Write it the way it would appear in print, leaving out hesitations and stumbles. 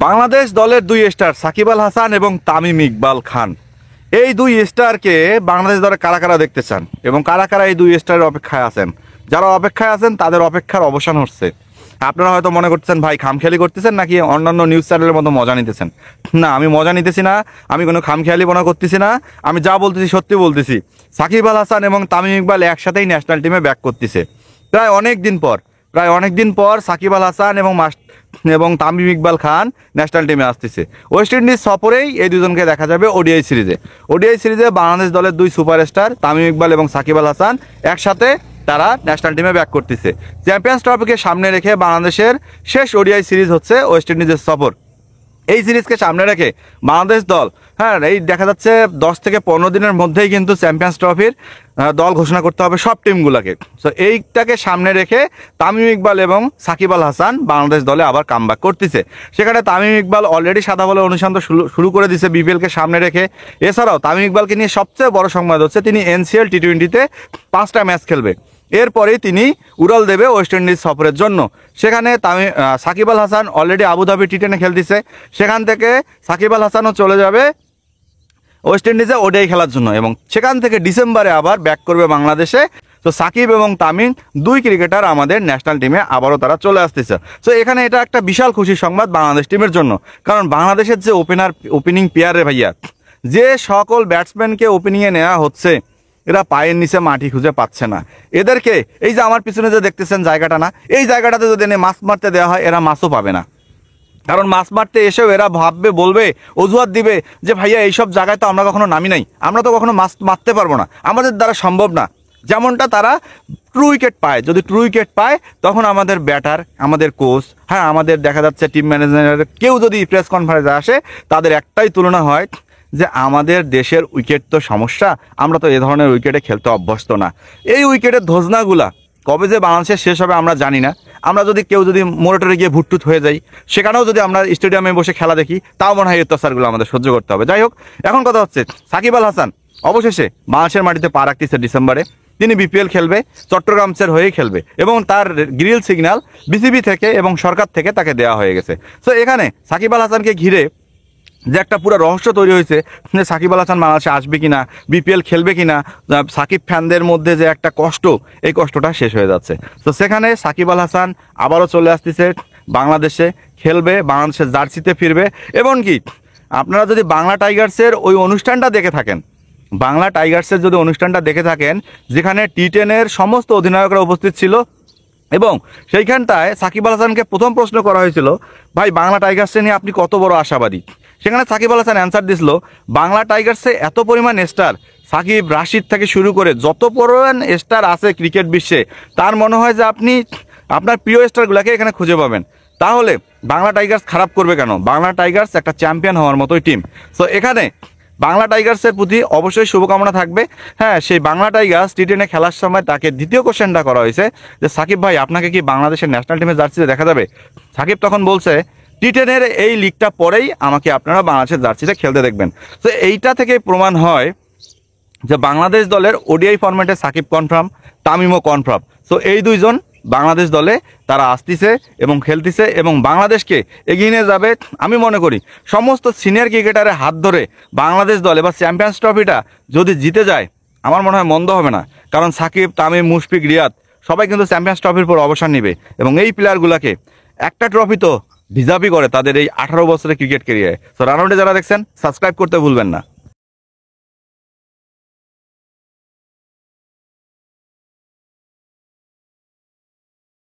বাংলাদেশ দলের দুই স্টার সাকিব আল হাসান এবং তামিম ইকবাল খান, এই দুই স্টারকে বাংলাদেশ দলে কারা কারা দেখতে চান এবং কারা কারা এই দুই স্টারের অপেক্ষায় আছেন? যারা অপেক্ষায় আছেন তাদের অপেক্ষার অবসান হচ্ছে। আপনারা হয়তো মনে করতেছেন ভাই খামখেয়ালি করতেছেন নাকি অন্যান্য নিউজ চ্যানেলের মতো মজা নিতেছেন। না, আমি মজা নিতেছি না, আমি কোনো খামখেয়ালি মনে করতেছি না, আমি যা বলতেছি সত্যি বলতেছি। সাকিব আল হাসান এবং তামিম ইকবাল একসাথেই ন্যাশনাল টিমে ব্যাক করতেছে প্রায় অনেক দিন পর সাকিব আল হাসান এবং তামিম ইকবাল খান ন্যাশনাল টিমে আসতেছে। ওয়েস্ট ইন্ডিজ সফরেই এই দুজনকে দেখা যাবে ওডিআই সিরিজে বাংলাদেশ দলের দুই সুপারস্টার তামিম ইকবাল এবং সাকিব আল হাসান একসাথে তারা ন্যাশনাল টিমে ব্যাক করতেছে। চ্যাম্পিয়ন্স ট্রফিকে সামনে রেখে বাংলাদেশের শেষ ওডিআই সিরিজ হচ্ছে ওয়েস্ট ইন্ডিজের সফর। এই সিরিজকে সামনে রেখে বাংলাদেশ দল এই দেখা যাচ্ছে 10 থেকে 15 দিনের মধ্যেই কিন্তু চ্যাম্পিয়ন্স ট্রফির দল ঘোষণা করতে হবে সব টিমগুলোকে। সো এইটাকে সামনে রেখে তামিম ইকবাল এবং সাকিব আল হাসান বাংলাদেশ দলে আবার কামব্যাক করতেছে। সেখানে তামিম ইকবাল অলরেডি সাদা বলে অনুসন্ধান শুরু করে দিয়েছে বিপিএলকে সামনে রেখে। এছাড়াও তামিম ইকবালকে নিয়ে সবচেয়ে বড় সংবাদ হচ্ছে তিনি এনসিএল টি20তে 5টা ম্যাচ খেলবে। এরপরেই তিনি উড়াল দেবে ওয়েস্ট ইন্ডিজ সফরের জন্য। সেখানে সাকিব আল হাসান অলরেডি আবুধাবি টি10 খেলতেছে, সেখান থেকে সাকিব আল হাসানও চলে যাবে ওয়েস্ট ইন্ডিজে ওডিআই খেলার জন্য এবং সেখান থেকে ডিসেম্বরে আবার ব্যাক করবে বাংলাদেশে। তো সাকিব এবং তামিম দুই ক্রিকেটার আমাদের ন্যাশনাল টিমে আবারও তারা চলে আসতেছে। সো এখানে এটা একটা বিশাল খুশির সংবাদ বাংলাদেশ টিমের জন্য, কারণ বাংলাদেশের যে ওপেনিং পেয়ারে ভাইয়া, যে সকল ব্যাটসম্যানকে ওপেনিংয়ে নেওয়া হচ্ছে এরা পায়ের নিচে মাটি খুঁজে পাচ্ছে না। এদেরকে এই যে আমার পিছনে যে দেখতেছেন জায়গাটা না, এই জায়গাটাতে যদি এনে মাছ মারতে দেওয়া হয় এরা মাছও পাবে না। কারণ মাছ মারতে এসেও এরা ভাববে, বলবে, অজুহাত দিবে যে ভাইয়া এইসব জায়গায় তো আমরা কখনো নামি নাই, আমরা তো কখনো মাছ মারতে পারবো না, আমাদের দ্বারা সম্ভব না। যেমনটা তারা ট্রু উইকেট পায়, যদি ট্রু উইকেট পায় তখন আমাদের ব্যাটার, আমাদের কোচ, আমাদের দেখা যাচ্ছে টিম ম্যানেজার কেউ যদি প্রেস কনফারেন্সে আসে তাদের একটাই তুলনা হয় যে আমাদের দেশের উইকেট তো সমস্যা, আমরা তো এ ধরনের উইকেটে খেলতে অভ্যস্ত না। এই উইকেটের ধোজনাগুলা কবে যে বাংলাদেশে শেষ হবে আমরা জানি না। আমরা যদি কেউ মোরেটরে গিয়ে ভুটটুত হয়ে যাই, সেখানেও যদি আমরা স্টেডিয়ামে বসে খেলা দেখি, তাও মনে হয় অত্যাচারগুলো আমাদের সহ্য করতে হবে। যাই হোক, এখন কথা হচ্ছে সাকিব আল হাসান অবশেষে বাংলাদেশের মাটিতে পা রাখতেছে ডিসেম্বরে। তিনি বিপিএল খেলবে, চট্টগ্রামসের হয়েই খেলবে এবং তার গ্রিল সিগন্যাল বিসিবি থেকে এবং সরকার থেকে তাকে দেওয়া হয়ে গেছে। সো এখানে সাকিব আল হাসানকে ঘিরে যে একটা পুরো রহস্য তৈরি হয়েছে যে সাকিব আল হাসান বাংলাদেশে আসবে কিনা, বিপিএল খেলবে কিনা, সাকিব ফ্যানদের মধ্যে যে একটা কষ্ট, এই কষ্টটা শেষ হয়ে যাচ্ছে। তো সেখানে সাকিব আল হাসান আবারও চলে আসতেছে বাংলাদেশে, খেলবে, বাংলাদেশের জার্সিতে ফিরবে। এবং কি আপনারা যদি বাংলা টাইগার্সের ওই অনুষ্ঠানটা দেখে থাকেন, যেখানে টি10 সমস্ত অধিনায়করা উপস্থিত ছিল এবং সেইখানটায় সাকিব আল হাসানকে প্রথম প্রশ্ন করা হয়েছিল, ভাই বাংলা টাইগার্সে নিয়ে আপনি কত বড় আশাবাদী? সেখানে সাকিব আল হাসান অ্যান্সার দিছিল, বাংলা টাইগার্সে এত পরিমাণ স্টার, সাকিব, রাশিদ থেকে শুরু করে যত পরিমাণ স্টার আছে ক্রিকেট বিশ্বে, তার মনে হয় যে আপনি আপনার প্রিয় স্টারগুলোকে এখানে খুঁজে পাবেন। তাহলে বাংলা টাইগার্স খারাপ করবে কেন? বাংলা টাইগার্স একটা চ্যাম্পিয়ন হওয়ার মতোই টিম। সো এখানে বাংলা টাইগার্সের প্রতি অবশ্যই শুভকামনা থাকবে। সেই বাংলা টাইগার্স টি10 খেলার সময় তাকে দ্বিতীয় কোশ্চেনটা করা হয়েছে যে সাকিব ভাই আপনাকে কি বাংলাদেশের ন্যাশনাল টিমের জার্সিতে দেখা যাবে? সাকিব তখন বলছে টি10 এই লিগটা পরেই আমাকে আপনারা বাংলাদেশের জার্সিতে খেলতে দেখবেন। তো এইটা থেকে প্রমাণ হয় যে বাংলাদেশ দলের ওডিআই ফরম্যাটে সাকিব কনফার্ম, তামিমও কনফার্ম। সো এই দুইজন বাংলাদেশ দলে তারা আসতেছে এবং খেলতেছে এবং বাংলাদেশকে এগিয়ে নিয়ে যাবে। আমি মনে করি সমস্ত সিনিয়র ক্রিকেটারের হাত ধরে বাংলাদেশ দল এবার চ্যাম্পিয়ন্স ট্রফিটা যদি জিতে যায় আমার মনে হয় মন্দ হবে না, কারণ সাকিব, তামিম, মুশফিক, রিয়াদ সবাই কিন্তু চ্যাম্পিয়ন্স ট্রফির পর অবসর নেবে এবং এই প্লেয়ারগুলোকে একটা ট্রফি তো ডিজার্ভই করে তাদের এই 18 বছরের ক্রিকেট ক্যারিয়ারে। সো রান আউটে যারা দেখছেন সাবস্ক্রাইব করতে ভুলবেন না।